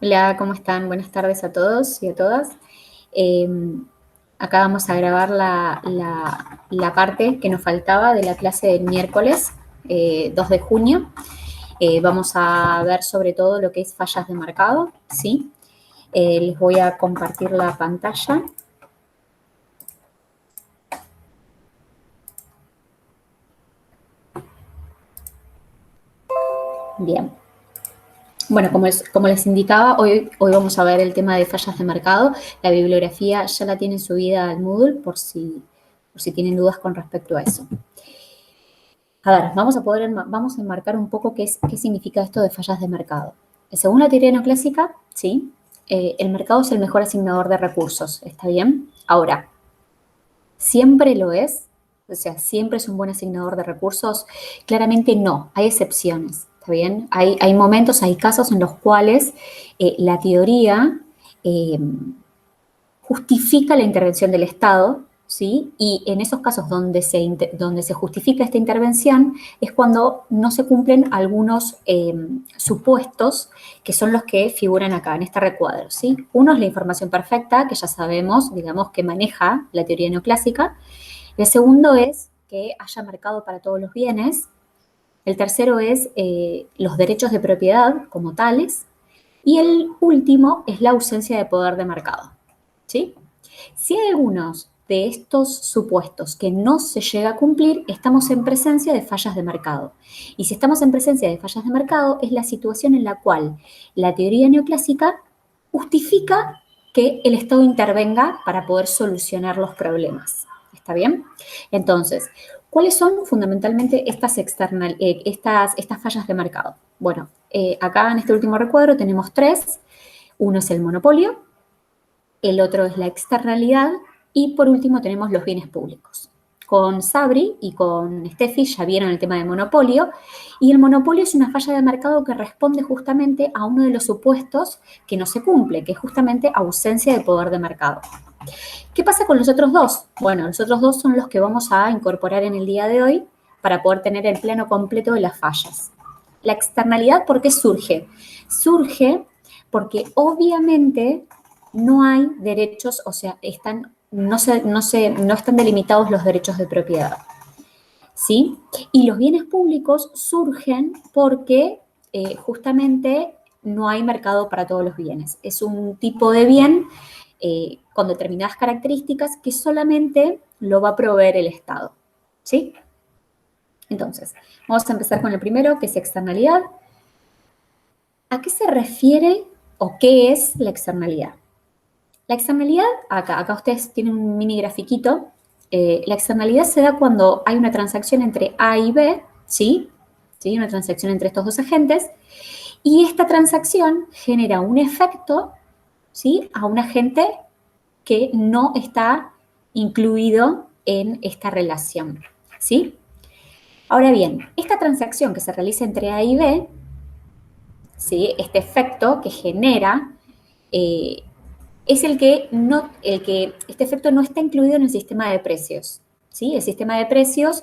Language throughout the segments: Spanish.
Hola, ¿cómo están? Buenas tardes a todos y a todas. Eh, Acá vamos a grabar la parte que nos faltaba de la clase del miércoles 2 de junio. Vamos a ver sobre todo lo que es fallas de marcado, ¿sí? Les voy a compartir la pantalla. Bien. Bueno, como les indicaba, hoy vamos a ver el tema de fallas de marcado. La bibliografía ya la tienen subida al Moodle por si tienen dudas con respecto a eso. A ver, vamos a enmarcar un poco qué significa esto de fallas de mercado. Según la teoría neoclásica, ¿sí? El mercado es el mejor asignador de recursos, ¿está bien? Ahora, ¿siempre lo es? O sea, ¿siempre es un buen asignador de recursos? Claramente no, hay excepciones, ¿está bien? Hay momentos, hay casos en los cuales la teoría eh, justifica la intervención del Estado, ¿sí? Y en esos casos donde se justifica esta intervención es cuando no se cumplen algunos supuestos que son los que figuran acá en este recuadro, ¿sí? Uno es la información perfecta, que ya sabemos, digamos, que maneja la teoría neoclásica. El segundo es que haya mercado para todos los bienes. El tercero es los derechos de propiedad como tales. Y el último es la ausencia de poder de mercado, ¿sí? Si hay algunos de estos supuestos que no se llega a cumplir, estamos en presencia de fallas de mercado. Y si estamos en presencia de fallas de mercado, es la situación en la cual la teoría neoclásica justifica que el Estado intervenga para poder solucionar los problemas. ¿Está bien? Entonces, ¿cuáles son fundamentalmente estas fallas de mercado? Bueno, acá en este último recuadro tenemos tres. Uno es el monopolio, el otro es la externalidad y por último tenemos los bienes públicos. Con Sabri y con Steffi ya vieron el tema de monopolio y el monopolio es una falla de mercado que responde justamente a uno de los supuestos que no se cumple, que es justamente ausencia de poder de mercado. ¿Qué pasa con los otros dos? Bueno, los otros dos son los que vamos a incorporar en el día de hoy para poder tener el plano completo de las fallas. La externalidad, ¿por qué surge? Surge porque obviamente no hay derechos, o sea, no están delimitados los derechos de propiedad. ¿Sí? Y los bienes públicos surgen porque justamente no hay mercado para todos los bienes. Es un tipo de bien con determinadas características que solamente lo va a proveer el Estado. ¿Sí? Entonces, vamos a empezar con el primero, que es externalidad. ¿A qué se refiere o qué es la externalidad? La externalidad, acá ustedes tienen un mini grafiquito. La externalidad se da cuando hay una transacción entre A y B, ¿sí? ¿Sí? Una transacción entre estos dos agentes, y esta transacción genera un efecto, ¿sí? A un agente que no está incluido en esta relación, ¿sí? Ahora bien, esta transacción que se realiza entre A y B, ¿sí? Este efecto que genera eh, es este efecto no está incluido en el sistema de precios. ¿Sí? El sistema de precios,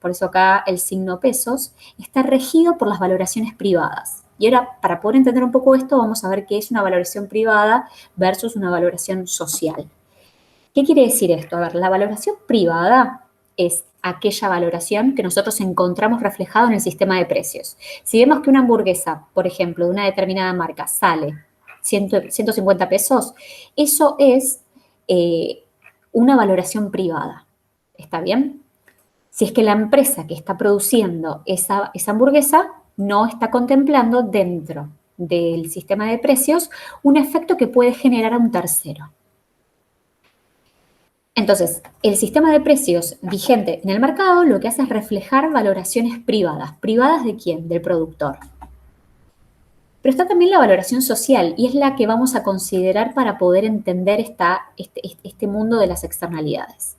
por eso acá el signo pesos, está regido por las valoraciones privadas. Y ahora, para poder entender un poco esto, vamos a ver qué es una valoración privada versus una valoración social. ¿Qué quiere decir esto? A ver, la valoración privada es aquella valoración que nosotros encontramos reflejado en el sistema de precios. Si vemos que una hamburguesa, por ejemplo, de una determinada marca sale 150 pesos, eso es una valoración privada. ¿Está bien? Si es que la empresa que está produciendo esa hamburguesa no está contemplando dentro del sistema de precios un efecto que puede generar a un tercero. Entonces, el sistema de precios vigente en el mercado lo que hace es reflejar valoraciones privadas. ¿Privadas de quién? Del productor. Pero está también la valoración social y es la que vamos a considerar para poder entender este mundo de las externalidades.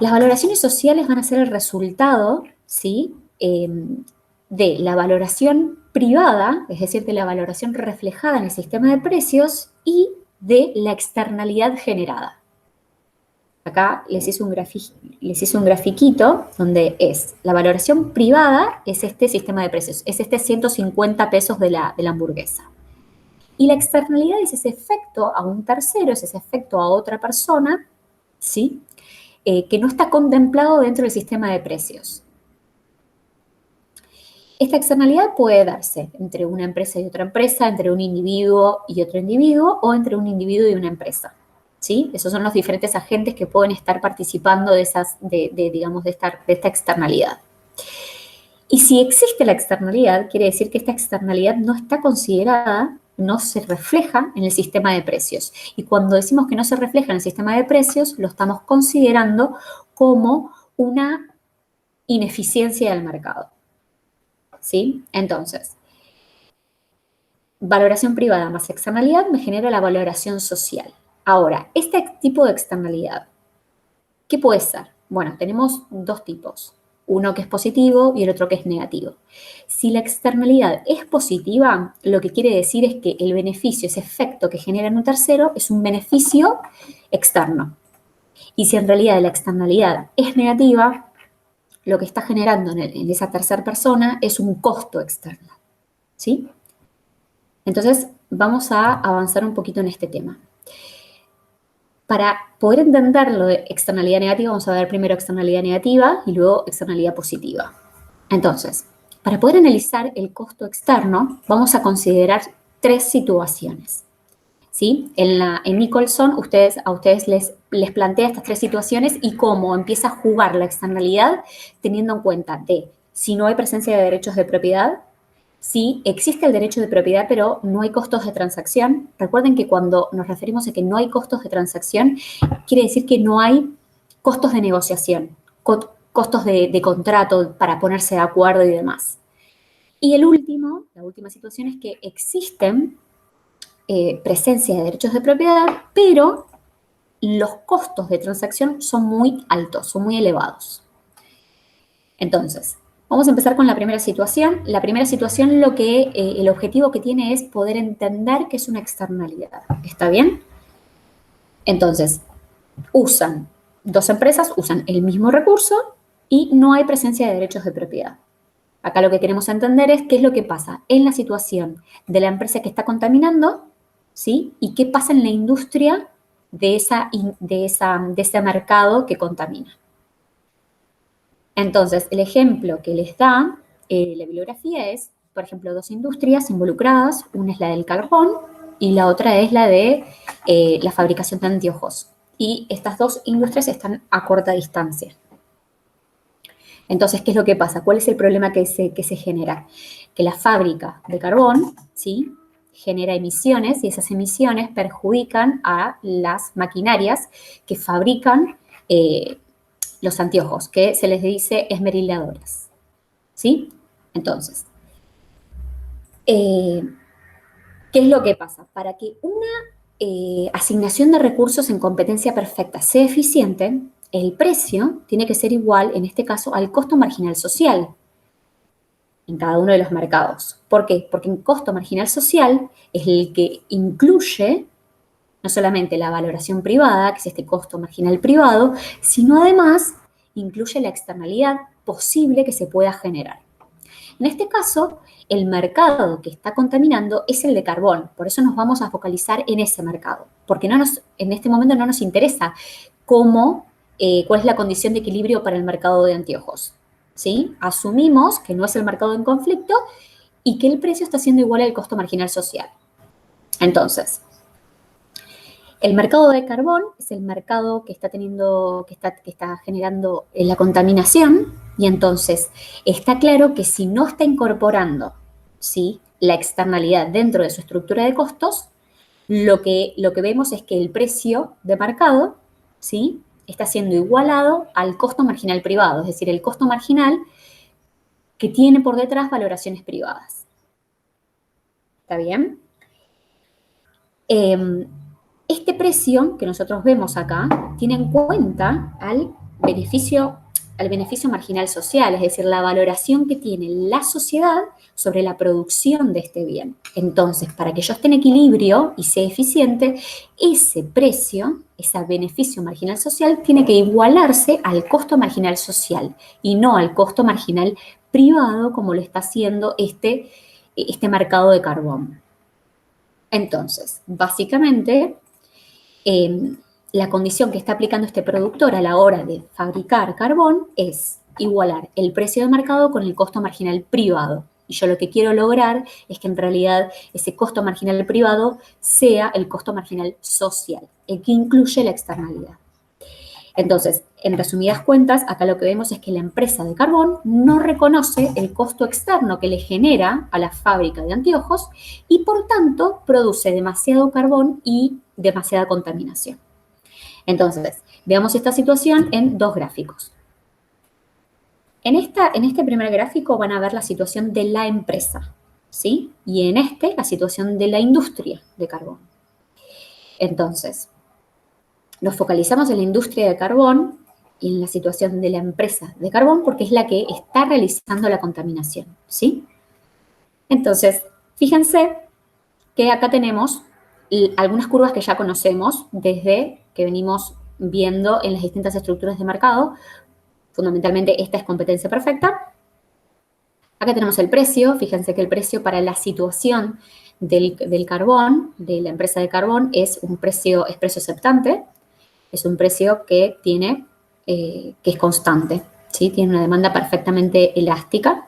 Las valoraciones sociales van a ser el resultado, ¿sí? De la valoración privada, es decir, de la valoración reflejada en el sistema de precios y de la externalidad generada. Acá les hice un grafiquito donde es la valoración privada, es este sistema de precios, es este 150 pesos de la hamburguesa. Y la externalidad es ese efecto a un tercero, es ese efecto a otra persona, ¿sí? Que no está contemplado dentro del sistema de precios. Esta externalidad puede darse entre una empresa y otra empresa, entre un individuo y otro individuo, o entre un individuo y una empresa. ¿Sí? Esos son los diferentes agentes que pueden estar participando de esta externalidad. Y si existe la externalidad, quiere decir que esta externalidad no está considerada, no se refleja en el sistema de precios. Y cuando decimos que no se refleja en el sistema de precios, lo estamos considerando como una ineficiencia del mercado. ¿Sí? Entonces, valoración privada más externalidad me genera la valoración social. Ahora, este tipo de externalidad, ¿qué puede ser? Bueno, tenemos dos tipos, uno que es positivo y el otro que es negativo. Si la externalidad es positiva, lo que quiere decir es que el beneficio, ese efecto que genera en un tercero, es un beneficio externo. Y si en realidad la externalidad es negativa, lo que está generando en esa tercera persona es un costo externo. ¿Sí? Entonces, vamos a avanzar un poquito en este tema. Para poder entender lo de externalidad negativa, vamos a ver primero externalidad negativa y luego externalidad positiva. Entonces, para poder analizar el costo externo, vamos a considerar tres situaciones. ¿Sí? En Nicholson, a ustedes les plantea estas tres situaciones y cómo empieza a jugar la externalidad teniendo en cuenta de si no hay presencia de derechos de propiedad, si existe el derecho de propiedad pero no hay costos de transacción. Recuerden que cuando nos referimos a que no hay costos de transacción, quiere decir que no hay costos de negociación, costos de contrato para ponerse de acuerdo y demás. Y la última situación es que existen presencia de derechos de propiedad, pero los costos de transacción son muy altos, son muy elevados. Entonces, vamos a empezar con la primera situación. La primera situación, el objetivo que tiene es poder entender que es una externalidad. ¿Está bien? Entonces, dos empresas usan el mismo recurso y no hay presencia de derechos de propiedad. Acá lo que queremos entender es qué es lo que pasa en la situación de la empresa que está contaminando, ¿sí? Y qué pasa en la industria de ese mercado que contamina. Entonces, el ejemplo que les da la bibliografía es, por ejemplo, dos industrias involucradas. Una es la del carbón y la otra es la de la fabricación de anteojos. Y estas dos industrias están a corta distancia. Entonces, ¿qué es lo que pasa? ¿Cuál es el problema que se genera? Que la fábrica de carbón, ¿sí?, genera emisiones y esas emisiones perjudican a las maquinarias que fabrican los anteojos, que se les dice esmeriladoras. ¿Sí? Entonces, ¿qué es lo que pasa? Para que una asignación de recursos en competencia perfecta sea eficiente, el precio tiene que ser igual, en este caso, al costo marginal social en cada uno de los mercados. ¿Por qué? Porque el costo marginal social es el que incluye no solamente la valoración privada, que es este costo marginal privado, sino además incluye la externalidad posible que se pueda generar. En este caso, el mercado que está contaminando es el de carbón, por eso nos vamos a focalizar en ese mercado, porque en este momento no nos interesa cuál es la condición de equilibrio para el mercado de anteojos. ¿Sí? Asumimos que no es el mercado en conflicto y que el precio está siendo igual al costo marginal social. Entonces, el mercado de carbón es el mercado que está generando la contaminación y entonces está claro que si no está incorporando, ¿sí?, la externalidad dentro de su estructura de costos, lo que vemos es que el precio de mercado, ¿sí?, está siendo igualado al costo marginal privado, es decir, el costo marginal que tiene por detrás valoraciones privadas. ¿Está bien? Este precio que nosotros vemos acá tiene en cuenta al beneficio al beneficio marginal social, es decir, la valoración que tiene la sociedad sobre la producción de este bien. Entonces, para que yo esté en equilibrio y sea eficiente, ese precio, ese beneficio marginal social, tiene que igualarse al costo marginal social y no al costo marginal privado como lo está haciendo este mercado de carbón. Entonces, básicamente, la condición que está aplicando este productor a la hora de fabricar carbón es igualar el precio de mercado con el costo marginal privado. Y yo lo que quiero lograr es que en realidad ese costo marginal privado sea el costo marginal social, el que incluye la externalidad. Entonces, en resumidas cuentas, acá lo que vemos es que la empresa de carbón no reconoce el costo externo que le genera a la fábrica de anteojos y por tanto produce demasiado carbón y demasiada contaminación. Entonces, veamos esta situación en dos gráficos. En este primer gráfico van a ver la situación de la empresa, ¿sí? Y en este, la situación de la industria de carbón. Entonces, nos focalizamos en la industria de carbón y en la situación de la empresa de carbón porque es la que está realizando la contaminación, ¿sí? Entonces, fíjense que acá tenemos algunas curvas que ya conocemos desde que venimos viendo en las distintas estructuras de mercado. Fundamentalmente, esta es competencia perfecta. Acá tenemos el precio. Fíjense que el precio para la situación del carbón, de la empresa de carbón, es precio aceptante. Es un precio que es constante, ¿sí? Tiene una demanda perfectamente elástica.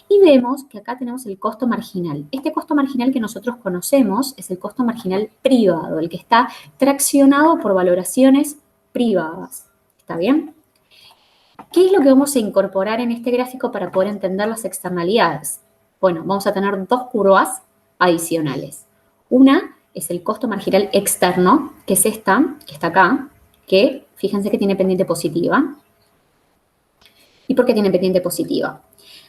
Y vemos que acá tenemos el costo marginal. Este costo marginal que nosotros conocemos es el costo marginal privado, el que está traccionado por valoraciones privadas. ¿Está bien? ¿Qué es lo que vamos a incorporar en este gráfico para poder entender las externalidades? Bueno, vamos a tener dos curvas adicionales. Una es el costo marginal externo, que es esta, que está acá, que fíjense que tiene pendiente positiva. ¿Y por qué tiene pendiente positiva?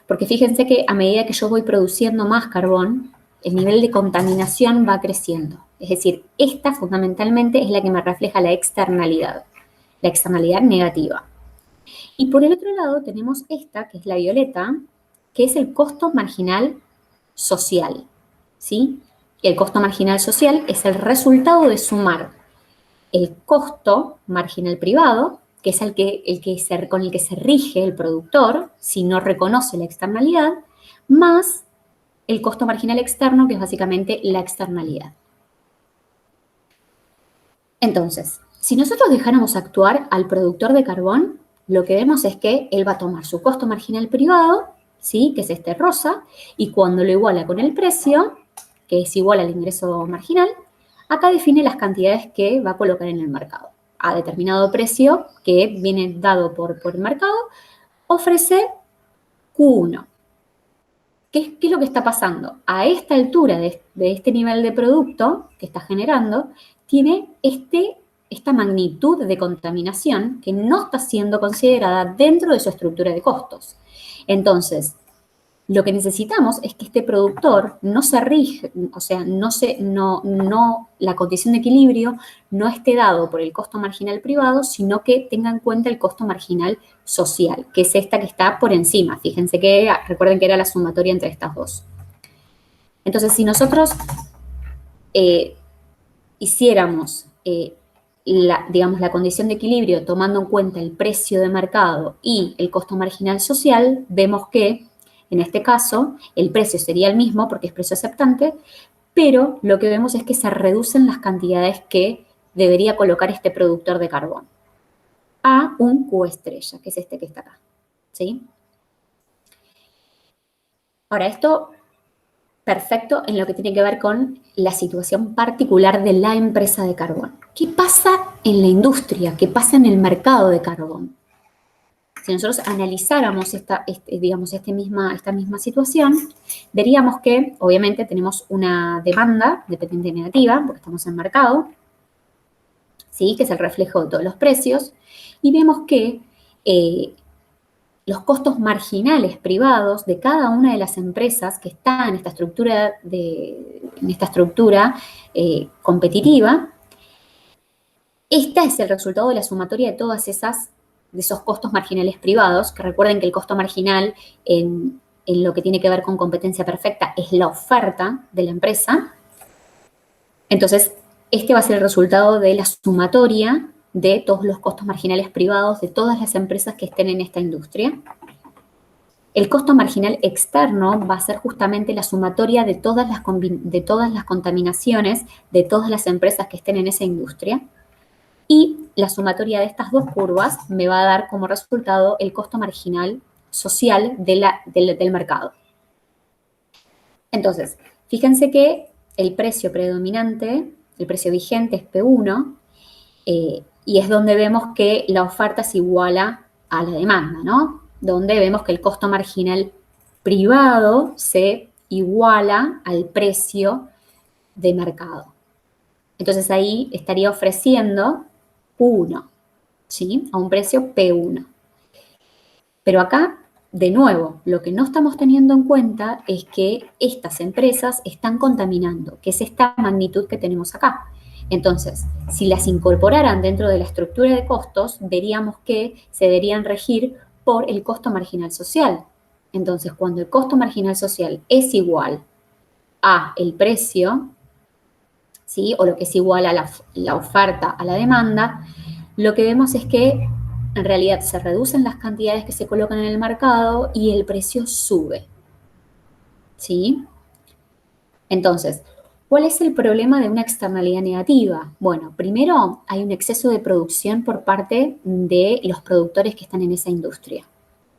Porque fíjense que a medida que yo voy produciendo más carbón, el nivel de contaminación va creciendo. Es decir, esta fundamentalmente es la que me refleja la externalidad negativa. Y por el otro lado tenemos esta, que es la violeta, que es el costo marginal social, ¿sí? Y el costo marginal social es el resultado de sumar el costo marginal privado, que es con el que se rige el productor si no reconoce la externalidad, más el costo marginal externo, que es básicamente la externalidad. Entonces, si nosotros dejáramos actuar al productor de carbón, lo que vemos es que él va a tomar su costo marginal privado, ¿sí? Que es este rosa, y cuando lo iguala con el precio, que es igual al ingreso marginal, acá define las cantidades que va a colocar en el mercado. A determinado precio que viene dado por el mercado, ofrece Q1. ¿Qué es lo que está pasando? A esta altura de este nivel de producto que está generando, tiene esta magnitud de contaminación que no está siendo considerada dentro de su estructura de costos. Entonces, lo que necesitamos es que este productor no se rige, o sea, la condición de equilibrio no esté dado por el costo marginal privado, sino que tenga en cuenta el costo marginal social, que es esta que está por encima. Fíjense que, recuerden que era la sumatoria entre estas dos. Entonces, si nosotros hiciéramos, la condición de equilibrio tomando en cuenta el precio de mercado y el costo marginal social, vemos que en este caso, el precio sería el mismo porque es precio aceptante, pero lo que vemos es que se reducen las cantidades que debería colocar este productor de carbón a un Q estrella, que es este que está acá, ¿sí? Ahora, esto perfecto en lo que tiene que ver con la situación particular de la empresa de carbón. ¿Qué pasa en la industria? ¿Qué pasa en el mercado de carbón? Si nosotros analizáramos esta misma situación, veríamos que obviamente tenemos una demanda dependiente negativa, porque estamos en mercado, ¿sí? Que es el reflejo de todos los precios, y vemos que los costos marginales privados de cada una de las empresas que está en esta estructura competitiva, esta es el resultado de la sumatoria de todas esas de esos costos marginales privados, que recuerden que el costo marginal en lo que tiene que ver con competencia perfecta es la oferta de la empresa. Entonces, este va a ser el resultado de la sumatoria de todos los costos marginales privados de todas las empresas que estén en esta industria. El costo marginal externo va a ser justamente la sumatoria de todas las contaminaciones de todas las empresas que estén en esa industria. Y la sumatoria de estas dos curvas me va a dar como resultado el costo marginal social del mercado. Entonces, fíjense que el precio predominante, el precio vigente es P1, y es donde vemos que la oferta se iguala a la demanda, ¿no? Donde vemos que el costo marginal privado se iguala al precio de mercado. Entonces ahí estaría ofreciendo Q1, ¿sí? A un precio P1. Pero acá, de nuevo, lo que no estamos teniendo en cuenta es que estas empresas están contaminando, que es esta magnitud que tenemos acá. Entonces, si las incorporaran dentro de la estructura de costos, veríamos que se deberían regir por el costo marginal social. Entonces, cuando el costo marginal social es igual a el precio, ¿sí? O lo que es igual a la oferta a la demanda, lo que vemos es que en realidad se reducen las cantidades que se colocan en el mercado y el precio sube, ¿sí? Entonces, ¿cuál es el problema de una externalidad negativa? Bueno, primero hay un exceso de producción por parte de los productores que están en esa industria,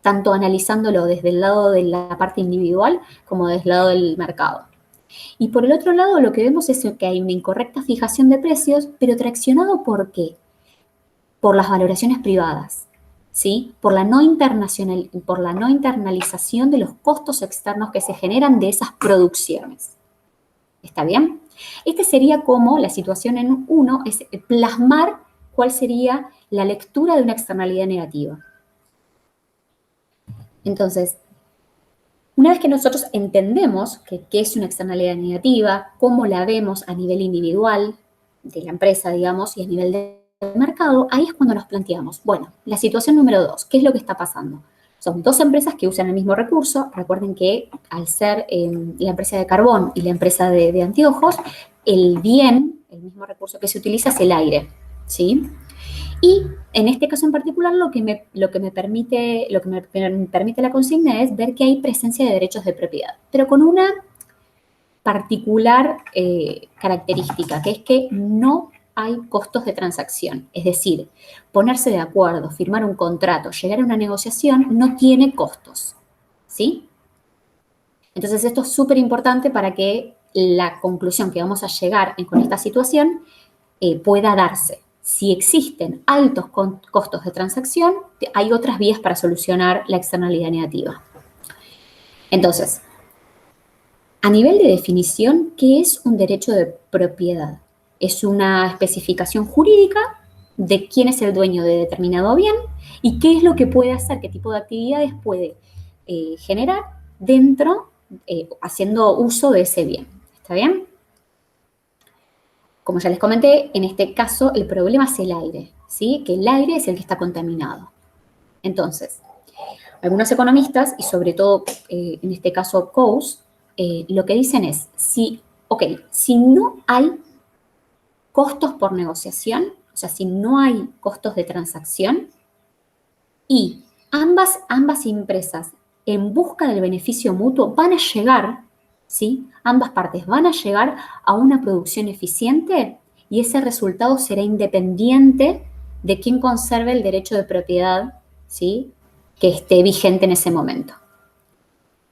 tanto analizándolo desde el lado de la parte individual como desde el lado del mercado. Y por el otro lado, lo que vemos es que hay una incorrecta fijación de precios, pero traccionado ¿por qué? Por las valoraciones privadas, ¿sí? Por la no internalización de los costos externos que se generan de esas producciones. ¿Está bien? Este sería como la situación en 1, es plasmar cuál sería la lectura de una externalidad negativa. Entonces, una vez que nosotros entendemos qué es una externalidad negativa, cómo la vemos a nivel individual de la empresa, digamos, y a nivel del mercado, ahí es cuando nos planteamos, bueno, la situación número 2, ¿qué es lo que está pasando? Son dos empresas que usan el mismo recurso. Recuerden que al ser la empresa de carbón y la empresa de anteojos, el mismo recurso que se utiliza es el aire, ¿sí? Y en este caso en particular lo que me permite la consigna es ver que hay presencia de derechos de propiedad, pero con una particular característica, que es que no hay costos de transacción. Es decir, ponerse de acuerdo, firmar un contrato, llegar a una negociación no tiene costos, ¿sí? Entonces esto es súper importante para que la conclusión que vamos a llegar con esta situación pueda darse. Si existen altos costos de transacción, hay otras vías para solucionar la externalidad negativa. Entonces, a nivel de definición, ¿qué es un derecho de propiedad? Es una especificación jurídica de quién es el dueño de determinado bien y qué es lo que puede hacer, qué tipo de actividades puede generar dentro, haciendo uso de ese bien. ¿Está bien? Como ya les comenté, en este caso el problema es el aire, ¿sí? Que el aire es el que está contaminado. Entonces, algunos economistas, y sobre todo en este caso Coase, lo que dicen es, si no hay costos por negociación, o sea, si no hay costos de transacción, y ambas empresas en busca del beneficio mutuo van a llegar, ¿sí? Ambas partes van a llegar a una producción eficiente y ese resultado será independiente de quién conserve el derecho de propiedad, ¿sí? Que esté vigente en ese momento.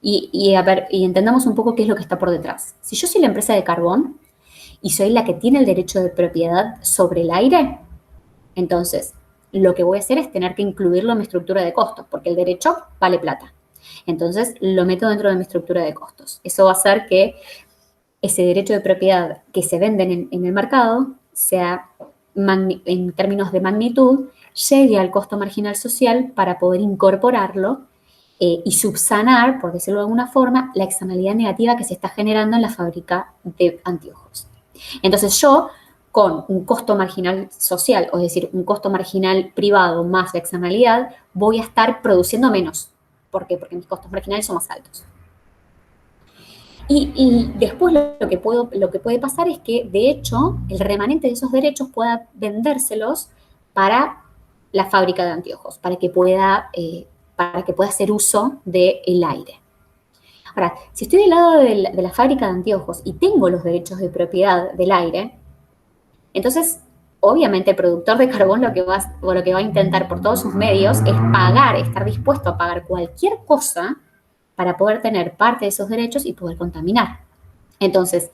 Y entendamos un poco qué es lo que está por detrás. Si yo soy la empresa de carbón y soy la que tiene el derecho de propiedad sobre el aire, entonces lo que voy a hacer es tener que incluirlo en mi estructura de costos, porque el derecho vale plata. Entonces lo meto dentro de mi estructura de costos. Eso va a hacer que ese derecho de propiedad que se venden en el mercado sea, en términos de magnitud, llegue al costo marginal social para poder incorporarlo y subsanar, por decirlo de alguna forma, la externalidad negativa que se está generando en la fábrica de anteojos. Entonces yo, con un costo marginal social, o es decir, un costo marginal privado más la externalidad, voy a estar produciendo menos. ¿Por qué? Porque mis costos marginales son más altos. Y después lo que puede pasar es que, de hecho, el remanente de esos derechos pueda vendérselos para la fábrica de anteojos, para que pueda hacer uso del aire. Ahora, si estoy del lado de la fábrica de anteojos y tengo los derechos de propiedad del aire, entonces, obviamente, el productor de carbón lo que va a intentar por todos sus medios es estar dispuesto a pagar cualquier cosa para poder tener parte de esos derechos y poder contaminar. Entonces,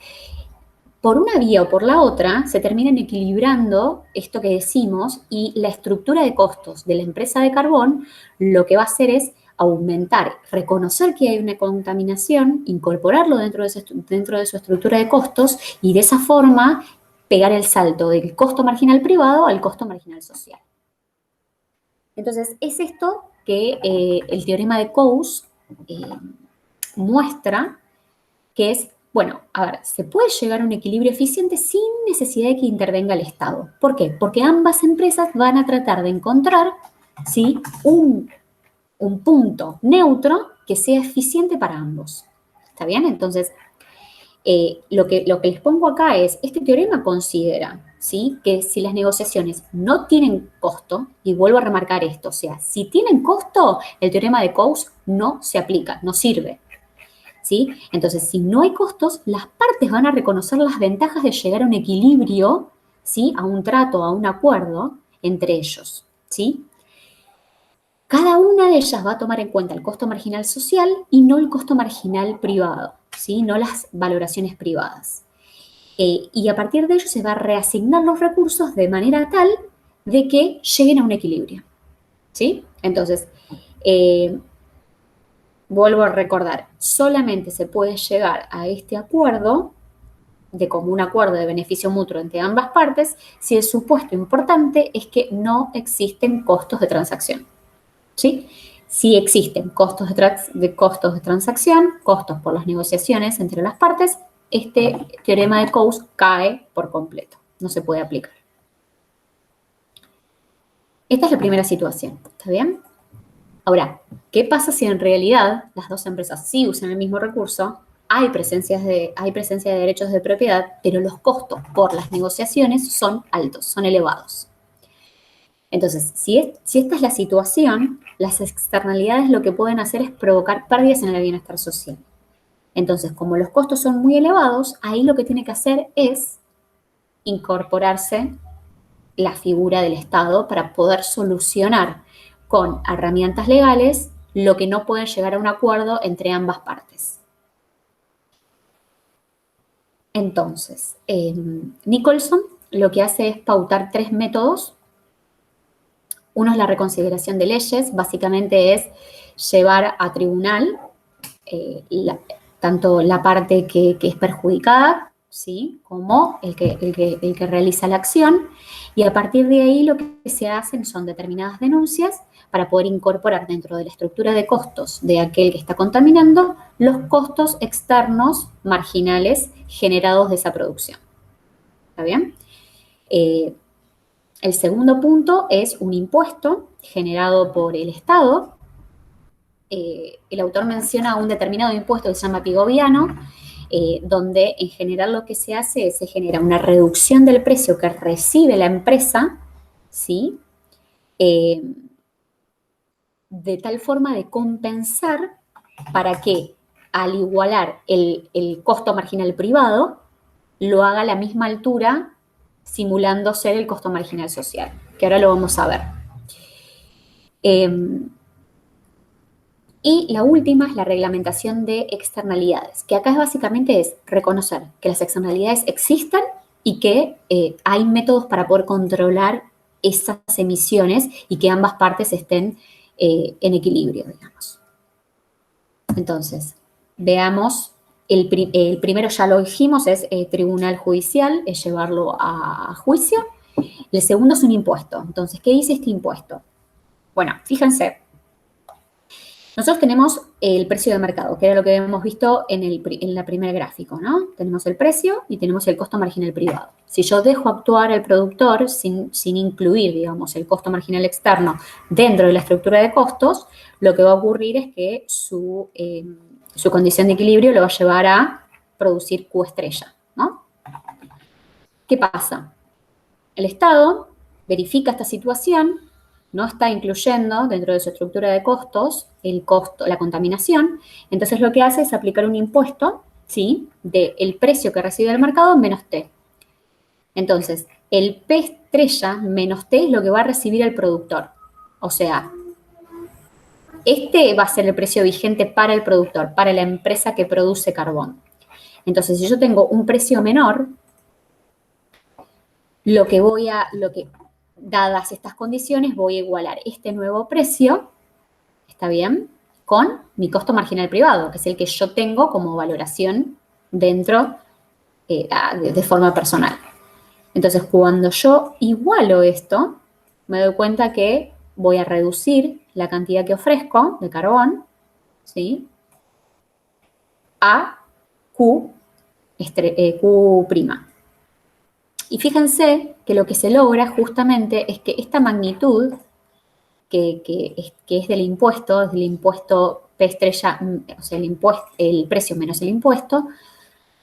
por una vía o por la otra, se terminan equilibrando esto que decimos y la estructura de costos de la empresa de carbón lo que va a hacer es aumentar, reconocer que hay una contaminación, incorporarlo dentro de su estructura de costos y de esa forma pegar el salto del costo marginal privado al costo marginal social. Entonces, es esto que el teorema de Coase muestra, que es, bueno, a ver, se puede llegar a un equilibrio eficiente sin necesidad de que intervenga el Estado. ¿Por qué? Porque ambas empresas van a tratar de encontrar, ¿sí?, un punto neutro que sea eficiente para ambos. ¿Está bien? Entonces, lo que les pongo acá es, este teorema considera, ¿sí?, que si las negociaciones no tienen costo, y vuelvo a remarcar esto, o sea, si tienen costo, el teorema de Coase no se aplica, no sirve. ¿Sí? Entonces, si no hay costos, las partes van a reconocer las ventajas de llegar a un equilibrio, ¿sí?, a un trato, a un acuerdo entre ellos, ¿sí? Cada una de ellas va a tomar en cuenta el costo marginal social y no el costo marginal privado, ¿sí?, no las valoraciones privadas. Y a partir de ello se va a reasignar los recursos de manera tal de que lleguen a un equilibrio, ¿sí? Entonces, vuelvo a recordar, solamente se puede llegar a este acuerdo de común acuerdo de beneficio mutuo entre ambas partes si el supuesto importante es que no existen costos de transacción, ¿sí? Si existen costos de transacción, costos por las negociaciones entre las partes, este teorema de Coase cae por completo, no se puede aplicar. Esta es la primera situación, ¿está bien? Ahora, ¿qué pasa si en realidad las dos empresas sí usan el mismo recurso? Hay presencia de derechos de propiedad, pero los costos por las negociaciones son altos, son elevados. Entonces, si esta es la situación, las externalidades lo que pueden hacer es provocar pérdidas en el bienestar social. Entonces, como los costos son muy elevados, ahí lo que tiene que hacer es incorporarse la figura del Estado para poder solucionar con herramientas legales lo que no pueden llegar a un acuerdo entre ambas partes. Entonces, Nicholson lo que hace es pautar 3 métodos. Uno es la reconsideración de leyes, básicamente es llevar a tribunal tanto la parte que es perjudicada, ¿sí?, como el que realiza la acción, y a partir de ahí lo que se hacen son determinadas denuncias para poder incorporar dentro de la estructura de costos de aquel que está contaminando los costos externos marginales generados de esa producción. ¿Está bien? El segundo punto es un impuesto generado por el Estado. El autor menciona un determinado impuesto que se llama pigoviano, donde en general lo que se hace es se genera una reducción del precio que recibe la empresa, ¿sí?, de tal forma de compensar para que al igualar el costo marginal privado, lo haga a la misma altura, simulando ser el costo marginal social, que ahora lo vamos a ver. Y la última es la reglamentación de externalidades, que acá básicamente es reconocer que las externalidades existen y que hay métodos para poder controlar esas emisiones y que ambas partes estén en equilibrio, digamos. Entonces, veamos, el primero ya lo dijimos, es tribunal judicial, es llevarlo a juicio. El segundo es un impuesto. Entonces, ¿qué dice este impuesto? Bueno, fíjense, Nosotros tenemos el precio de mercado, que era lo que hemos visto en la primer gráfico, ¿no? Tenemos el precio y tenemos el costo marginal privado. Si yo dejo actuar al productor sin incluir, digamos, el costo marginal externo dentro de la estructura de costos, lo que va a ocurrir es que su condición de equilibrio lo va a llevar a producir Q estrella, ¿no? ¿Qué pasa? El Estado verifica esta situación, no está incluyendo dentro de su estructura de costos el costo, la contaminación, entonces lo que hace es aplicar un impuesto, ¿sí?, del precio que recibe el mercado menos T. Entonces, el P estrella menos T es lo que va a recibir el productor. O sea, este va a ser el precio vigente para el productor, para la empresa que produce carbón. Entonces, si yo tengo un precio menor, dadas estas condiciones, voy a igualar este nuevo precio, ¿está bien?, con mi costo marginal privado, que es el que yo tengo como valoración dentro de forma personal. Entonces, cuando yo igualo esto, me doy cuenta que voy a reducir la cantidad que ofrezco de carbón, ¿sí?, a Q'. Y fíjense que lo que se logra justamente es que esta magnitud que es del impuesto P estrella, o sea, el precio menos el impuesto,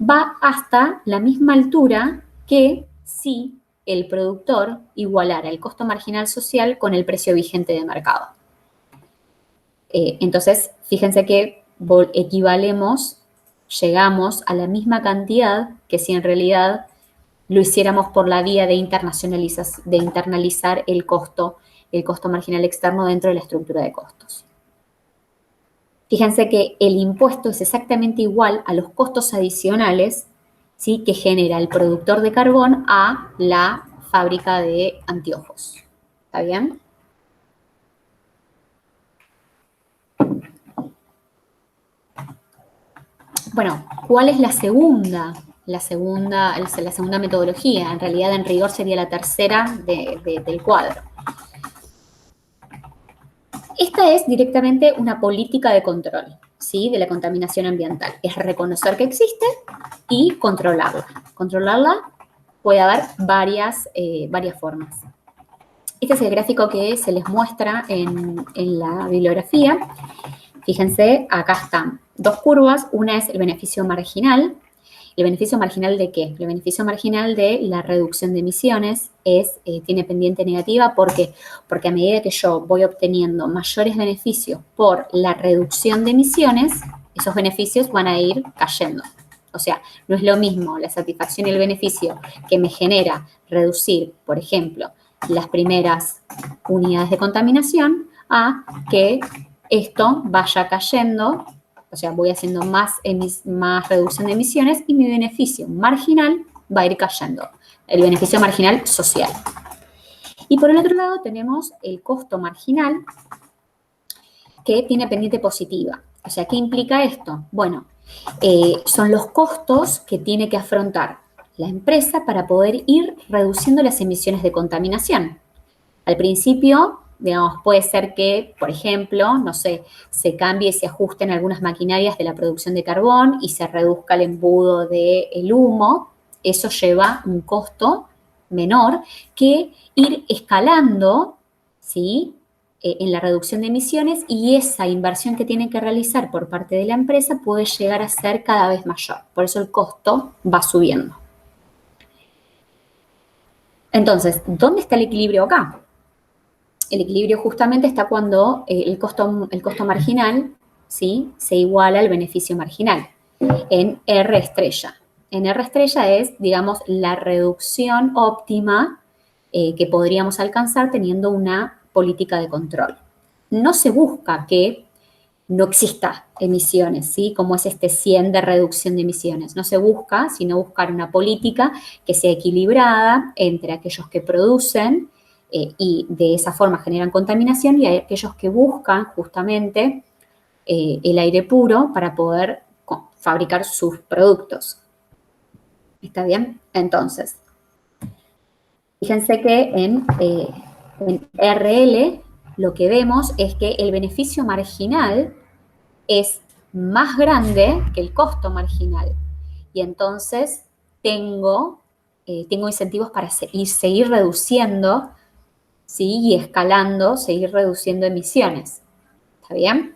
va hasta la misma altura que si el productor igualara el costo marginal social con el precio vigente de mercado. Entonces, fíjense que llegamos a la misma cantidad que si en realidad lo hiciéramos por la vía de internalizar el costo marginal externo dentro de la estructura de costos. Fíjense que el impuesto es exactamente igual a los costos adicionales, ¿sí?, que genera el productor de carbón a la fábrica de anteojos. ¿Está bien? Bueno, ¿cuál es la segunda metodología? En realidad, en rigor, sería la tercera del cuadro. Esta es directamente una política de control, ¿sí?, de la contaminación ambiental. Es reconocer que existe y controlarla. Controlarla puede haber varias formas. Este es el gráfico que se les muestra en la bibliografía. Fíjense, acá están dos curvas. Una es el beneficio marginal. ¿El beneficio marginal de qué? El beneficio marginal de la reducción de emisiones tiene pendiente negativa. ¿Por qué? Porque a medida que yo voy obteniendo mayores beneficios por la reducción de emisiones, esos beneficios van a ir cayendo. O sea, no es lo mismo la satisfacción y el beneficio que me genera reducir, por ejemplo, las primeras unidades de contaminación, a que esto vaya cayendo. O sea, voy haciendo más reducción de emisiones y mi beneficio marginal va a ir cayendo. El beneficio marginal social. Y por el otro lado tenemos el costo marginal, que tiene pendiente positiva. O sea, ¿qué implica esto? Bueno, son los costos que tiene que afrontar la empresa para poder ir reduciendo las emisiones de contaminación. Al principio, digamos, puede ser que, por ejemplo, no sé, se cambie y se ajusten algunas maquinarias de la producción de carbón y se reduzca el embudo del humo. Eso lleva un costo menor que ir escalando, ¿sí?, en la reducción de emisiones, y esa inversión que tienen que realizar por parte de la empresa puede llegar a ser cada vez mayor. Por eso el costo va subiendo. Entonces, ¿dónde está el equilibrio acá? El equilibrio justamente está cuando el costo marginal, ¿sí?, se iguala al beneficio marginal en R estrella. En R estrella es, digamos, la reducción óptima que podríamos alcanzar teniendo una política de control. No se busca que no exista emisiones, ¿sí?, como es este 100 de reducción de emisiones. No se busca, sino buscar una política que sea equilibrada entre aquellos que producen y de esa forma generan contaminación, y aquellos que buscan justamente el aire puro para poder fabricar sus productos. ¿Está bien? Entonces, fíjense que en RL lo que vemos es que el beneficio marginal, es más grande que el costo marginal. Y entonces tengo incentivos para seguir reduciendo, ¿sí? Y escalando, seguir reduciendo emisiones. ¿Está bien?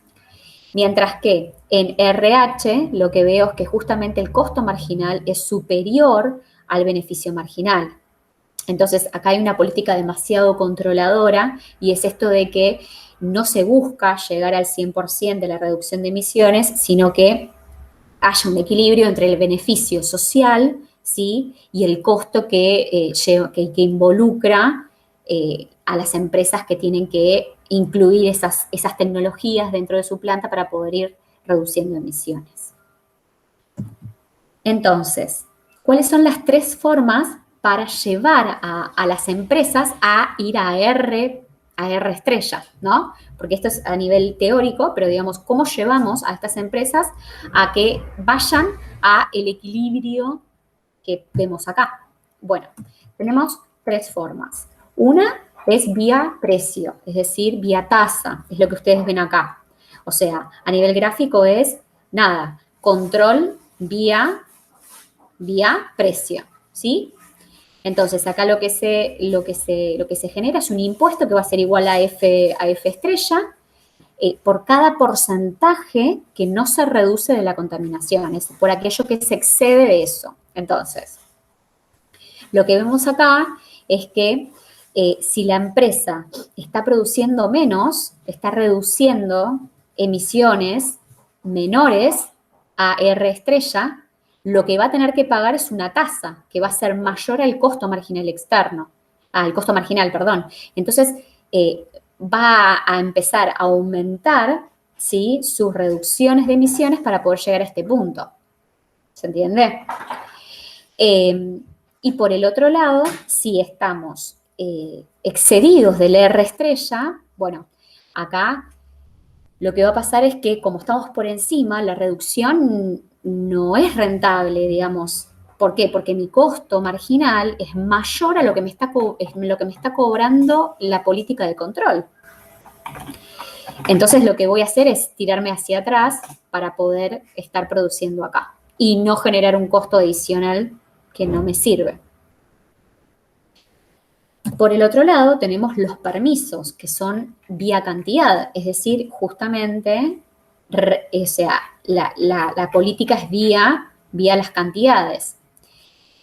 Mientras que en RH lo que veo es que justamente el costo marginal es superior al beneficio marginal. Entonces, acá hay una política demasiado controladora y es esto de que no se busca llegar al 100% de la reducción de emisiones, sino que haya un equilibrio entre el beneficio social, ¿sí? Y el costo que involucra a las empresas que tienen que incluir esas tecnologías dentro de su planta para poder ir reduciendo emisiones. Entonces, ¿cuáles son las 3 formas para llevar a las empresas a ir a R estrella, ¿no? Porque esto es a nivel teórico, pero digamos, ¿cómo llevamos a estas empresas a que vayan a el equilibrio que vemos acá? Bueno, tenemos 3 formas. Una es vía precio, es decir, vía tasa, es lo que ustedes ven acá. O sea, a nivel gráfico es, nada, control vía precio, ¿sí? Entonces, acá lo que se genera es un impuesto que va a ser igual a F estrella por cada porcentaje que no se reduce de la contaminación, es por aquello que se excede de eso. Entonces, lo que vemos acá es que si la empresa está produciendo menos, está reduciendo emisiones menores a R estrella, lo que va a tener que pagar es una tasa que va a ser mayor al costo marginal externo, al costo marginal, perdón. Entonces, va a empezar a aumentar, ¿sí?, sus reducciones de emisiones para poder llegar a este punto. ¿Se entiende? Y por el otro lado, si estamos excedidos del R estrella, bueno, acá lo que va a pasar es que como estamos por encima, la reducción no es rentable, digamos. ¿Por qué? Porque mi costo marginal es mayor a lo que me está cobrando la política de control. Entonces lo que voy a hacer es tirarme hacia atrás para poder estar produciendo acá y no generar un costo adicional que no me sirve. Por el otro lado, tenemos los permisos, que son vía cantidad, es decir, justamente, o sea, la política es vía las cantidades.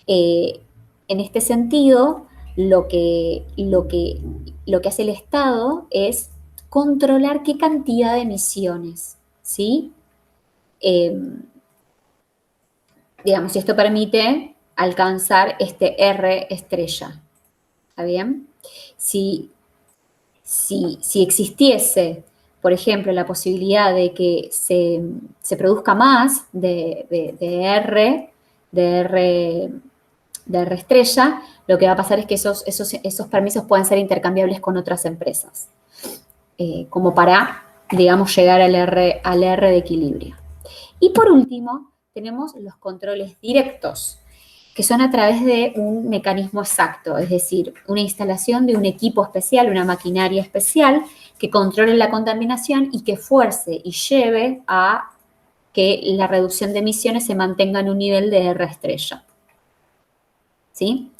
En este sentido, lo que hace el Estado es controlar qué cantidad de emisiones, ¿sí? Digamos, esto permite alcanzar este R estrella. ¿Está bien? Si existiese, por ejemplo, la posibilidad de que se produzca más de R estrella, lo que va a pasar es que esos permisos pueden ser intercambiables con otras empresas, como para, digamos, llegar al R de equilibrio. Y por último, tenemos los controles directos, que son a través de un mecanismo exacto, es decir, una instalación de un equipo especial, una maquinaria especial que controle la contaminación y que fuerce y lleve a que la reducción de emisiones se mantenga en un nivel de R estrella. ¿Sí?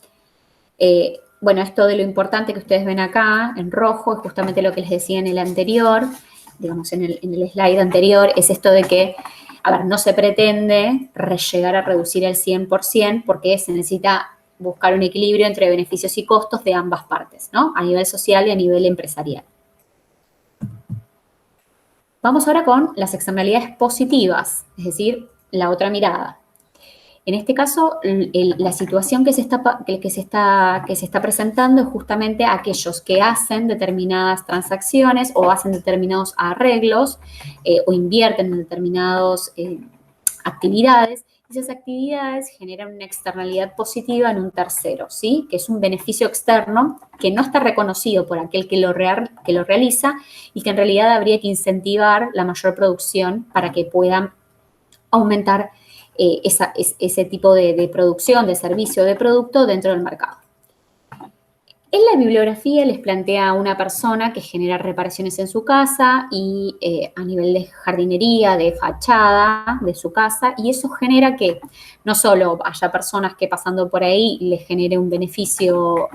Bueno, esto de lo importante que ustedes ven acá en rojo es justamente lo que les decía en el anterior, digamos en el slide anterior, es esto de que, a ver, no se pretende llegar a reducir el 100% porque se necesita buscar un equilibrio entre beneficios y costos de ambas partes, ¿no? A nivel social y a nivel empresarial. Vamos ahora con las externalidades positivas, es decir, la otra mirada. En este caso, la situación que se está presentando es justamente aquellos que hacen determinadas transacciones o hacen determinados arreglos o invierten en determinadas actividades. Esas actividades generan una externalidad positiva en un tercero, ¿sí? Que es un beneficio externo que no está reconocido por aquel que lo realiza y que en realidad habría que incentivar la mayor producción para que puedan aumentar ese tipo de producción, de servicio, de producto dentro del mercado. En la bibliografía les plantea a una persona que genera reparaciones en su casa y a nivel de jardinería, de fachada de su casa, y eso genera que no solo haya personas que pasando por ahí les genere un beneficio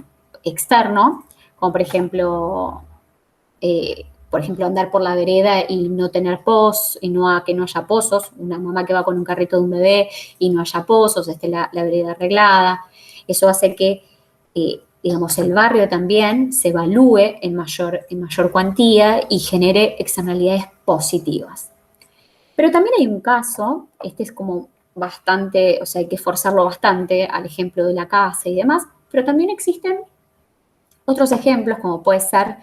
externo, como por ejemplo, andar por la vereda y no tener pozos, y que no haya pozos, una mamá que va con un carrito de un bebé y no haya pozos, esté la vereda arreglada. Eso hace que, digamos, el barrio también se evalúe en mayor cuantía y genere externalidades positivas. Pero también hay un caso, este es como bastante, o sea, hay que forzarlo bastante al ejemplo de la casa y demás, pero también existen otros ejemplos, como puede ser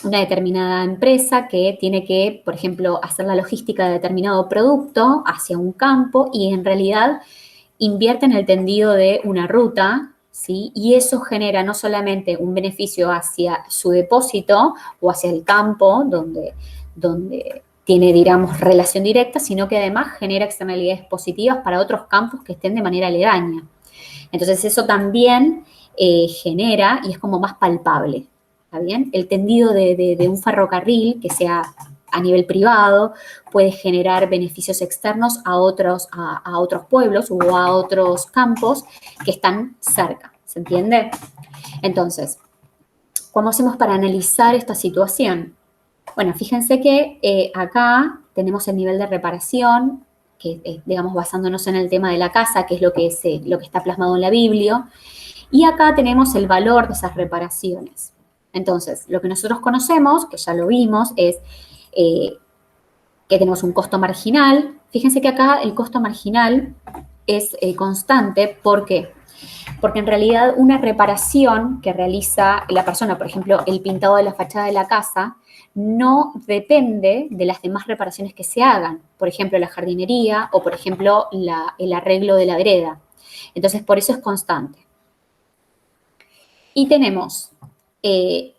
una determinada empresa que tiene que, por ejemplo, hacer la logística de determinado producto hacia un campo y en realidad invierte en el tendido de una ruta, ¿sí? Y eso genera no solamente un beneficio hacia su depósito o hacia el campo donde tiene, digamos, relación directa, sino que además genera externalidades positivas para otros campos que estén de manera aledaña. Entonces eso también genera y es como más palpable. ¿Está bien? El tendido de un ferrocarril que sea a nivel privado puede generar beneficios externos a otros pueblos o a otros campos que están cerca. ¿Se entiende? Entonces, ¿cómo hacemos para analizar esta situación? Bueno, fíjense que acá tenemos el nivel de reparación, que digamos basándonos en el tema de la casa, que es lo que está plasmado en la Biblia, y acá tenemos el valor de esas reparaciones. Entonces, lo que nosotros conocemos, que ya lo vimos, es que tenemos un costo marginal. Fíjense que acá el costo marginal es constante. ¿Por qué? Porque en realidad una reparación que realiza la persona, por ejemplo, el pintado de la fachada de la casa, no depende de las demás reparaciones que se hagan. Por ejemplo, la jardinería o, por ejemplo, el arreglo de la vereda. Entonces, por eso es constante. Y tenemos el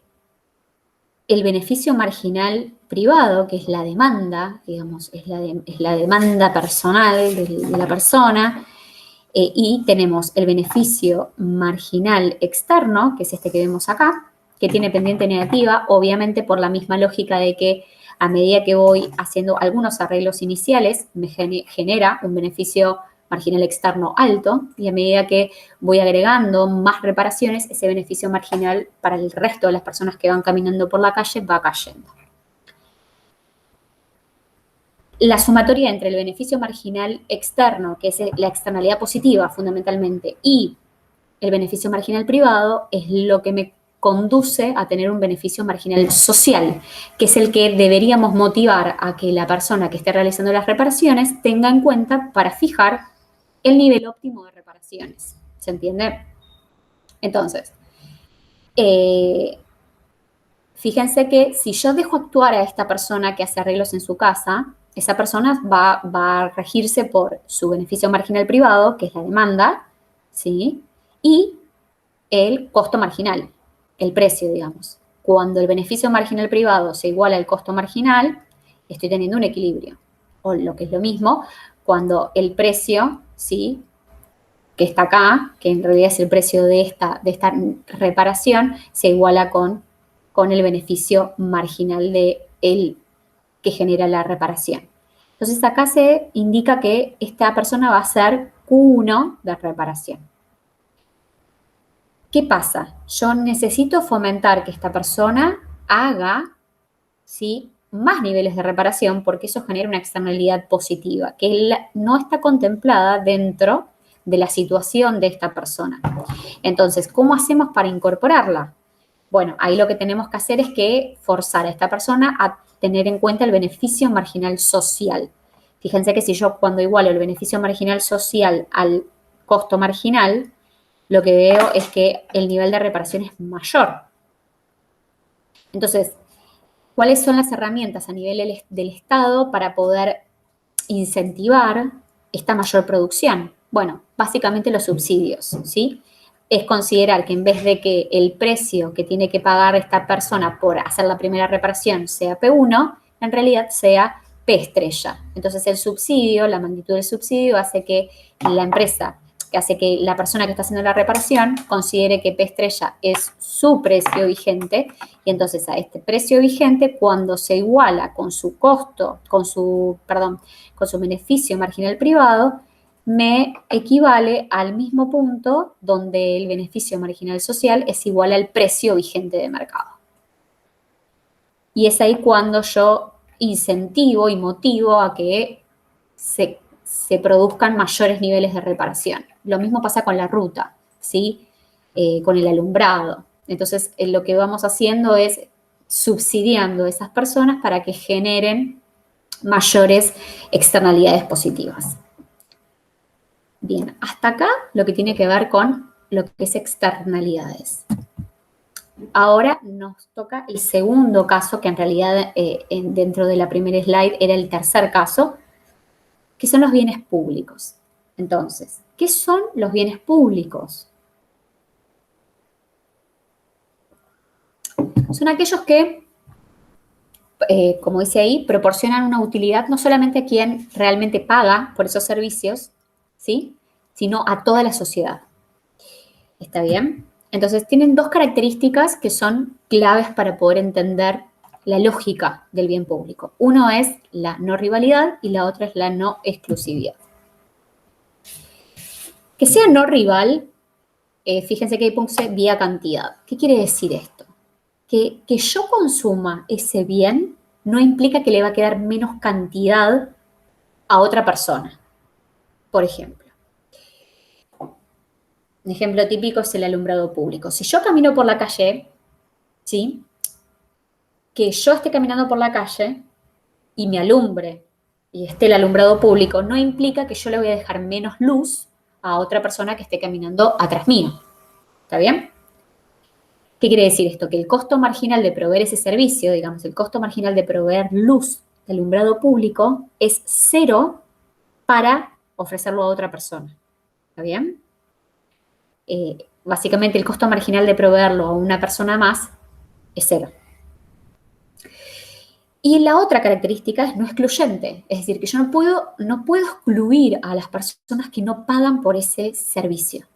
beneficio marginal privado, que es la demanda, digamos, es la demanda personal de la persona, y tenemos el beneficio marginal externo, que es este que vemos acá, que tiene pendiente negativa, obviamente por la misma lógica de que a medida que voy haciendo algunos arreglos iniciales, me genera un beneficio marginal externo alto, y a medida que voy agregando más reparaciones, ese beneficio marginal para el resto de las personas que van caminando por la calle va cayendo. La sumatoria entre el beneficio marginal externo, que es la externalidad positiva fundamentalmente, y el beneficio marginal privado es lo que me conduce a tener un beneficio marginal social, que es el que deberíamos motivar a que la persona que esté realizando las reparaciones tenga en cuenta para fijar el nivel óptimo de reparaciones. ¿Se entiende? Entonces, fíjense que si yo dejo actuar a esta persona que hace arreglos en su casa, esa persona va a regirse por su beneficio marginal privado, que es la demanda, ¿sí? Y el costo marginal, el precio, digamos. Cuando el beneficio marginal privado se iguala al costo marginal, estoy teniendo un equilibrio. O lo que es lo mismo, cuando el precio, ¿sí?, que está acá, que en realidad es el precio de esta reparación, se iguala con el beneficio marginal que genera la reparación. Entonces acá se indica que esta persona va a hacer Q1 de reparación. ¿Qué pasa? Yo necesito fomentar que esta persona haga, ¿sí?, más niveles de reparación porque eso genera una externalidad positiva que no está contemplada dentro de la situación de esta persona. Entonces, ¿cómo hacemos para incorporarla? Bueno, ahí lo que tenemos que hacer es que forzar a esta persona a tener en cuenta el beneficio marginal social. Fíjense que si yo cuando igualo el beneficio marginal social al costo marginal, lo que veo es que el nivel de reparación es mayor. Entonces, ¿cuáles son las herramientas a nivel del Estado para poder incentivar esta mayor producción? Bueno, básicamente los subsidios, ¿sí? Es considerar que en vez de que el precio que tiene que pagar esta persona por hacer la primera reparación sea P1, en realidad sea P estrella. Entonces el subsidio, la magnitud del subsidio hace que la empresa que hace que la persona que está haciendo la reparación considere que P estrella es su precio vigente y entonces a este precio vigente, cuando se iguala con su costo, con su beneficio marginal privado, me equivale al mismo punto donde el beneficio marginal social es igual al precio vigente de mercado. Y es ahí cuando yo incentivo y motivo a que se produzcan mayores niveles de reparación. Lo mismo pasa con la ruta, ¿sí? Con el alumbrado. Entonces, lo que vamos haciendo es subsidiando a esas personas para que generen mayores externalidades positivas. Bien, hasta acá lo que tiene que ver con lo que es externalidades. Ahora nos toca el segundo caso, que en realidad dentro de la primera slide era el tercer caso, que son los bienes públicos. Entonces, ¿qué son los bienes públicos? Son aquellos que, como dice ahí, proporcionan una utilidad no solamente a quien realmente paga por esos servicios, ¿sí?, sino a toda la sociedad. ¿Está bien? Entonces, tienen dos características que son claves para poder entender la lógica del bien público. Uno es la no rivalidad y la otra es la no exclusividad. Que sea no rival, fíjense que ahí puse vía cantidad. ¿Qué quiere decir esto? Que yo consuma ese bien no implica que le va a quedar menos cantidad a otra persona. Por ejemplo, un ejemplo típico es el alumbrado público. Si yo camino por la calle, ¿sí?, que yo esté caminando por la calle y me alumbre y esté el alumbrado público, no implica que yo le voy a dejar menos luz a otra persona que esté caminando atrás mío. ¿Está bien? ¿Qué quiere decir esto? Que el costo marginal de proveer ese servicio, digamos, el costo marginal de proveer luz de alumbrado público es 0 para ofrecerlo a otra persona. ¿Está bien? Básicamente el costo marginal de proveerlo a una persona más es 0. Y la otra característica es no excluyente, es decir, que yo no puedo excluir a las personas que no pagan por ese servicio.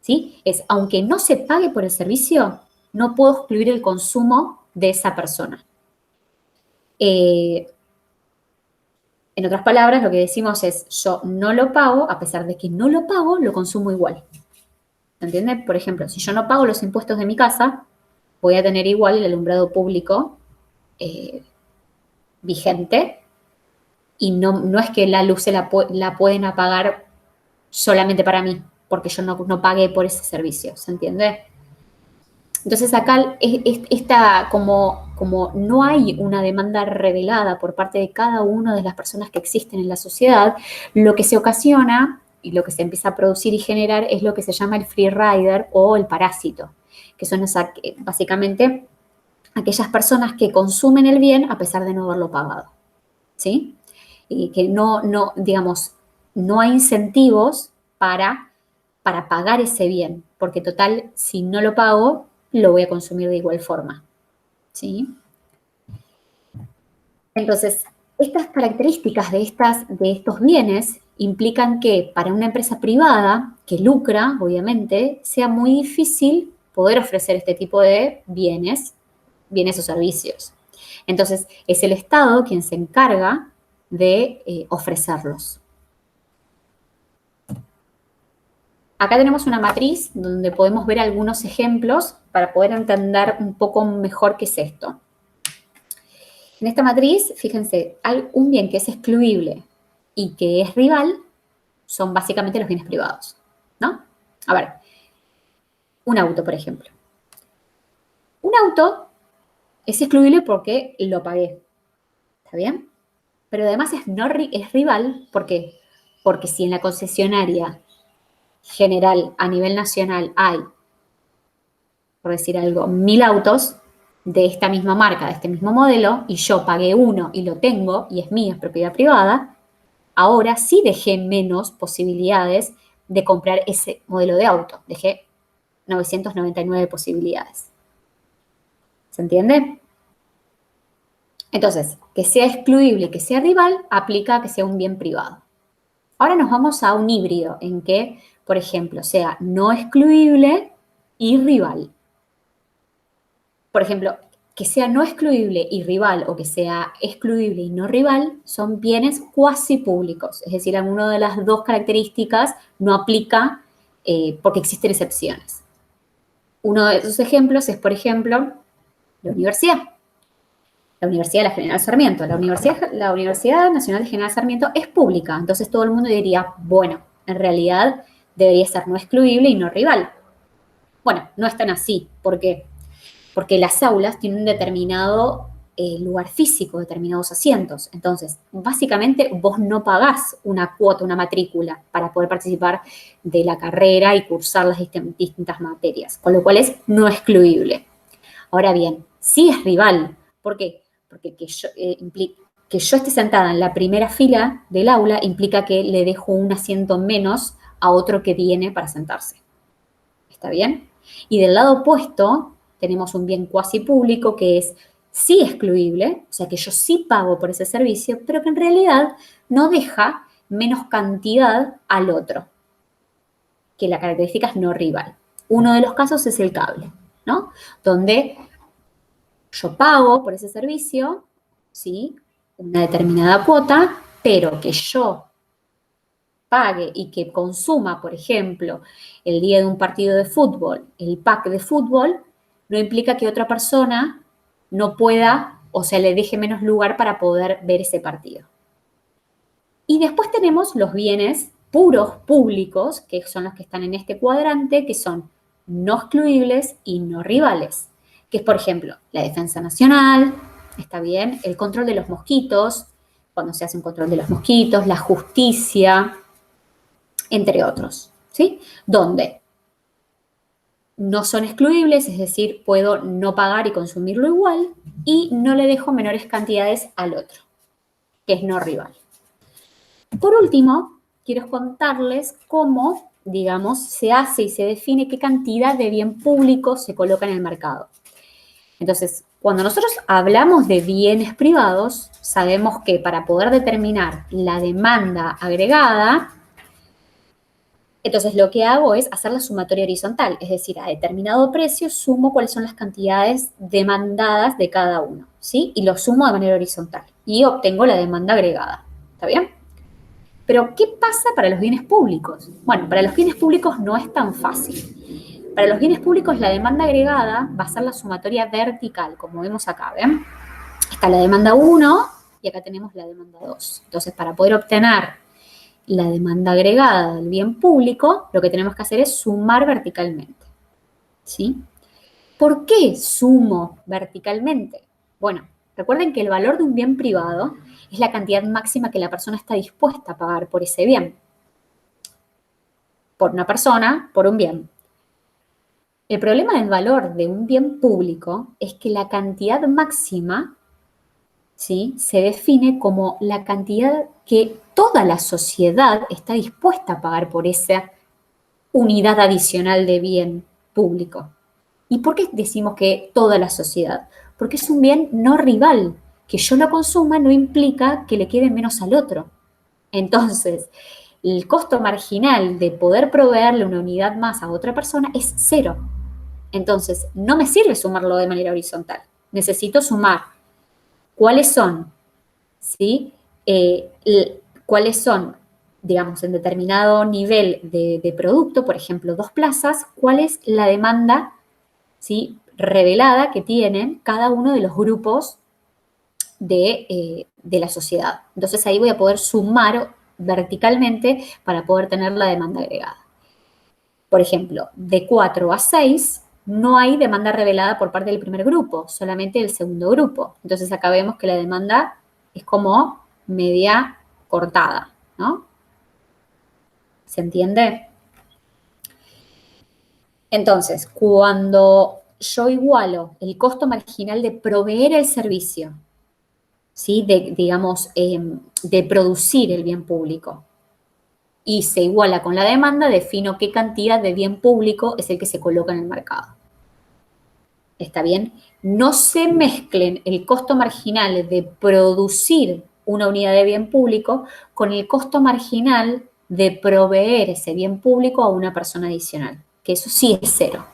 ¿Sí? Es, aunque no se pague por el servicio, no puedo excluir el consumo de esa persona. En otras palabras, lo que decimos es, yo no lo pago, a pesar de que no lo pago, lo consumo igual. ¿Entiende? Por ejemplo, si yo no pago los impuestos de mi casa, voy a tener igual el alumbrado público vigente, y no es que la luz la pueden apagar solamente para mí, porque yo no pagué por ese servicio, ¿se entiende? Entonces acá como no hay una demanda revelada por parte de cada una de las personas que existen en la sociedad, lo que se ocasiona y lo que se empieza a producir y generar es lo que se llama el free rider o el parásito, que son básicamente aquellas personas que consumen el bien a pesar de no haberlo pagado, ¿sí? Y que digamos, no hay incentivos para pagar ese bien, porque total, si no lo pago, lo voy a consumir de igual forma, ¿sí? Entonces, estas características de estos bienes implican que para una empresa privada que lucra, obviamente, sea muy difícil poder ofrecer este tipo de bienes o servicios. Entonces, es el Estado quien se encarga de ofrecerlos. Acá tenemos una matriz donde podemos ver algunos ejemplos para poder entender un poco mejor qué es esto. En esta matriz, fíjense, hay un bien que es excluible y que es rival, son básicamente los bienes privados, ¿no? A ver, un auto, por ejemplo. Un auto es excluible porque lo pagué, ¿está bien? Pero además es rival, ¿por qué? Porque si en la concesionaria general a nivel nacional hay, por decir algo, 1000 autos de esta misma marca, de este mismo modelo, y yo pagué uno y lo tengo, y es mío, es propiedad privada, ahora sí dejé menos posibilidades de comprar ese modelo de auto. Dejé 999 posibilidades. ¿Se entiende? Entonces, que sea excluible y que sea rival, aplica a que sea un bien privado. Ahora nos vamos a un híbrido en que, por ejemplo, sea no excluible y rival. Por ejemplo, que sea no excluible y rival o que sea excluible y no rival son bienes cuasi públicos. Es decir, alguna de las dos características no aplica porque existen excepciones. Uno de esos ejemplos es, por ejemplo, la universidad. La Universidad de la General Sarmiento. La Universidad Nacional de General Sarmiento es pública, entonces todo el mundo diría, bueno, en realidad debería ser no excluible y no rival. Bueno, no es tan así. ¿Por qué? Porque las aulas tienen un determinado lugar físico, determinados asientos. Entonces, básicamente vos no pagás una cuota, una matrícula para poder participar de la carrera y cursar las distintas materias, con lo cual es no excluible. Ahora bien, sí es rival. ¿Por qué? Porque que yo esté sentada en la primera fila del aula implica que le dejo un asiento menos a otro que viene para sentarse. ¿Está bien? Y del lado opuesto tenemos un bien cuasi público que es sí excluible, o sea que yo sí pago por ese servicio, pero que en realidad no deja menos cantidad al otro, que la característica es no rival. Uno de los casos es el cable, ¿no? Donde yo pago por ese servicio, ¿sí? Una determinada cuota, pero que yo pague y que consuma, por ejemplo, el día de un partido de fútbol, el pack de fútbol, no implica que otra persona no pueda, o sea, le deje menos lugar para poder ver ese partido. Y después tenemos los bienes puros públicos, que son los que están en este cuadrante, que son no excluibles y no rivales, que es, por ejemplo, la defensa nacional, está bien, el control de los mosquitos, cuando se hace un control de los mosquitos, la justicia, entre otros, ¿sí? Donde no son excluibles, es decir, puedo no pagar y consumirlo igual, y no le dejo menores cantidades al otro, que es no rival. Por último, quiero contarles cómo, digamos, se hace y se define qué cantidad de bien público se coloca en el mercado. Entonces, cuando nosotros hablamos de bienes privados, sabemos que para poder determinar la demanda agregada, entonces lo que hago es hacer la sumatoria horizontal, es decir, a determinado precio sumo cuáles son las cantidades demandadas de cada uno, ¿sí? Y lo sumo de manera horizontal y obtengo la demanda agregada, ¿está bien? Pero, ¿qué pasa para los bienes públicos? Bueno, para los bienes públicos no es tan fácil. Para los bienes públicos la demanda agregada va a ser la sumatoria vertical, como vemos acá, ¿ven? Está la demanda 1 y acá tenemos la demanda 2. Entonces, para poder obtener la demanda agregada del bien público, lo que tenemos que hacer es sumar verticalmente, ¿sí? ¿Por qué sumo verticalmente? Bueno, recuerden que el valor de un bien privado es la cantidad máxima que la persona está dispuesta a pagar por ese bien. Por una persona, por un bien. El problema del valor de un bien público es que la cantidad máxima, ¿sí?, se define como la cantidad que toda la sociedad está dispuesta a pagar por esa unidad adicional de bien público. ¿Y por qué decimos que toda la sociedad? Porque es un bien no rival. Que yo lo consuma no implica que le quede menos al otro. Entonces, el costo marginal de poder proveerle una unidad más a otra persona es cero. Entonces, no me sirve sumarlo de manera horizontal. Necesito sumar cuáles son, ¿sí? Cuáles son, digamos, en determinado nivel de producto, por ejemplo, 2 plazas, cuál es la demanda, ¿sí?, revelada que tienen cada uno de los grupos de la sociedad. Entonces ahí voy a poder sumar verticalmente para poder tener la demanda agregada. Por ejemplo, de 4 a 6 no hay demanda revelada por parte del primer grupo, solamente del segundo grupo. Entonces acá vemos que la demanda es como media cortada, ¿no? ¿Se entiende? Entonces, cuando yo igualo el costo marginal de proveer el servicio, ¿sí?, de producir el bien público, y se iguala con la demanda, defino qué cantidad de bien público es el que se coloca en el mercado. ¿Está bien? No se mezclen el costo marginal de producir una unidad de bien público con el costo marginal de proveer ese bien público a una persona adicional, que eso sí es cero.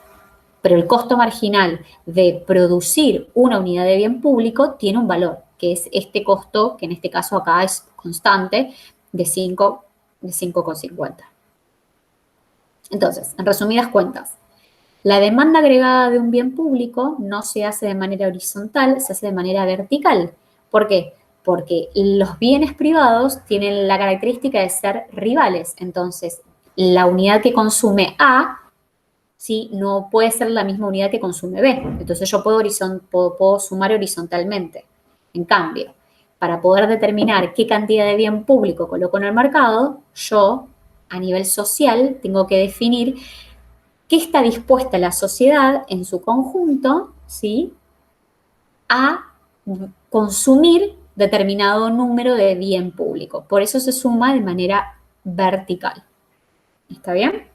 Pero el costo marginal de producir una unidad de bien público tiene un valor, que es este costo, que en este caso acá es constante, de 5,50. Entonces, en resumidas cuentas, la demanda agregada de un bien público no se hace de manera horizontal, se hace de manera vertical. ¿Por qué? Porque los bienes privados tienen la característica de ser rivales. Entonces, la unidad que consume A, ¿sí?, no puede ser la misma unidad que consume B. Entonces, yo puedo sumar horizontalmente. En cambio, para poder determinar qué cantidad de bien público coloco en el mercado, yo, a nivel social, tengo que definir qué está dispuesta la sociedad en su conjunto, ¿sí?, a consumir determinado número de bien público. Por eso se suma de manera vertical. ¿Está bien?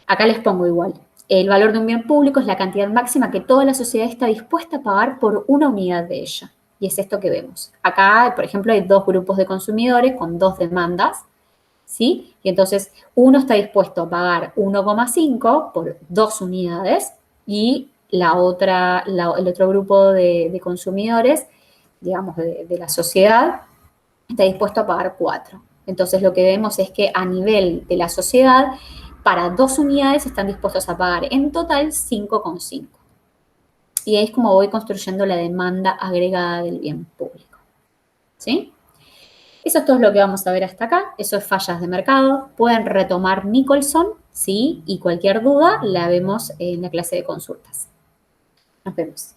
Acá les pongo igual. El valor de un bien público es la cantidad máxima que toda la sociedad está dispuesta a pagar por una unidad de ella. Y es esto que vemos. Acá, por ejemplo, hay dos grupos de consumidores con dos demandas, ¿sí? Y entonces uno está dispuesto a pagar 1,5 por 2 unidades y el otro grupo de consumidores, digamos, de la sociedad, está dispuesto a pagar 4. Entonces lo que vemos es que a nivel de la sociedad, para 2 unidades están dispuestos a pagar en total 5,5. Y ahí es como voy construyendo la demanda agregada del bien público. ¿Sí? Eso es todo lo que vamos a ver hasta acá. Eso es fallas de mercado. Pueden retomar Nicholson, ¿sí? Y cualquier duda la vemos en la clase de consultas. Nos vemos.